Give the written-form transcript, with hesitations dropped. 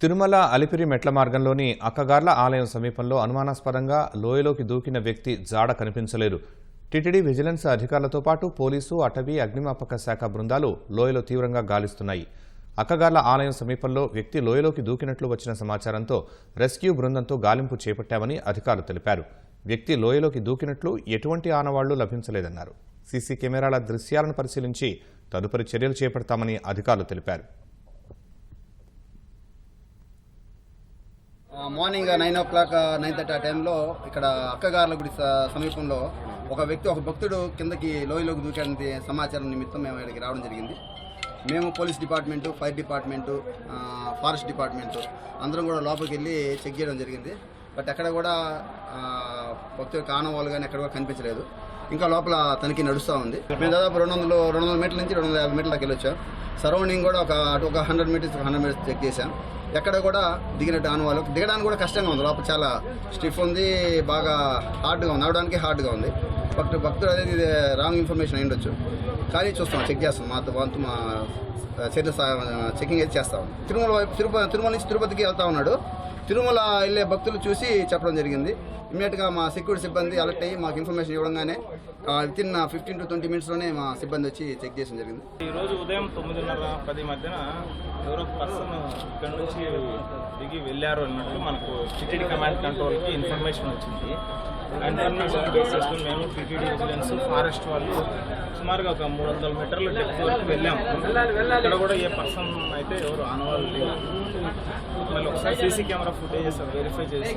తిరుమల అలిపిరి మెట్ల మార్గంలోని అక్కగార్ల ఆలయం సమీపంలో అనుమానాస్పదంగా లోయలోకి దూకిన వ్యక్తి జాడ కనిపించలేదు. టీటీడీ విజిలెన్స్ అధికారులతో పాటు పోలీసు, అటవీ, అగ్నిమాపక శాఖ బృందాలు లోయలో తీవ్రంగా గాలిస్తున్నాయి. అక్కగార్ల ఆలయం సమీపంలో వ్యక్తి లోయలోకి దూకినట్లు వచ్చిన సమాచారంతో రెస్క్యూ బృందంతో గాలింపు చేపట్టామని అధికారులు తెలిపారు. వ్యక్తి లోయలోకి దూకినట్లు ఎటువంటి ఆనవాళ్లు లభించలేదన్నారు. సీసీ కెమెరాల దృశ్యాలను పరిశీలించి తదుపరి చర్యలు చేపడతామని అధికారులు తెలిపారు. మార్నింగ్ 9 o'clock 9:30 ఆ టైంలో ఇక్కడ అక్కగార్ల గుడి సమీపంలో ఒక భక్తుడు కిందకి లోయలోకి దూకాడని సమాచారం నిమిత్తం మేము ఇక్కడికి రావడం జరిగింది. మేము police department, fire department, forest department అందరం కూడా లోపలికి వెళ్ళి చెక్ చేయడం జరిగింది. బట్ ఎక్కడ కూడా భక్తుడికి ఆనవాళ్ళు కానీ ఎక్కడ కూడా కనిపించలేదు. ఇంకా లోపల తనిఖీ నడుస్తూ ఉంది. మేము దాదాపు 200 మీటర్ల నుంచి 250 మీటర్లకు వెళ్ళొచ్చాం. సరౌండింగ్ కూడా ఒక 100 మీటర్స్ చెక్ చేశాం. ఎక్కడ కూడా దిగినట్టు ఆనవాళ్ళు, దిగడానికి కూడా కష్టంగా ఉంది. లోపల చాలా స్టిఫ్ ఉంది, బాగా హార్డ్గా ఉంది, నడవడానికి హార్డ్గా ఉంది. భక్తుడు అనేది రాంగ్ ఇన్ఫర్మేషన్ అయి ఉండొచ్చు. కానీ చూస్తాం, చెక్ చేస్తాం. మా చర్య చెకింగ్ అయితే చేస్తాం. తిరుమల నుంచి తిరుపతికి వెళ్తా ఉన్నాడు. తిరుమల వెళ్ళే భక్తులు చూసి చెప్పడం జరిగింది. ఇమ్మీడియట్గా మా సెక్యూరిటీ సిబ్బంది అలర్ట్ అయ్యి మాకు ఇన్ఫర్మేషన్ ఇవ్వడంగానే వితిన్ 15 to 20 minutesలోనే మా సిబ్బంది వచ్చి చెక్ చేయడం జరిగింది. ఈరోజు ఉదయం 9:30-10 మధ్యన ఎవరో పర్సన్ ఇక్కడ నుంచి దిగి వెళ్ళారు అన్నట్టు మనకు టీటీడీ కమాండ్ కంట్రోల్కి ఇన్ఫర్మేషన్ వచ్చింది. ఆ ఇన్ఫర్మేషన్ బేస్ చేసుకుని మేము టీటీడీ విజిలెన్స్, ఫారెస్ట్ వాళ్ళు సుమారుగా ఒక 300 మీటర్ల డెప్త్ వరకు వెళ్ళాము. ఇక్కడ కూడా ఏ పర్సన్ అయితే ఎవరు ఆనవాళ్ళు లేవు. మళ్ళీ ఒకసారి సీసీ కెమెరా ఫుటేజెస్ వెరిఫై చేసి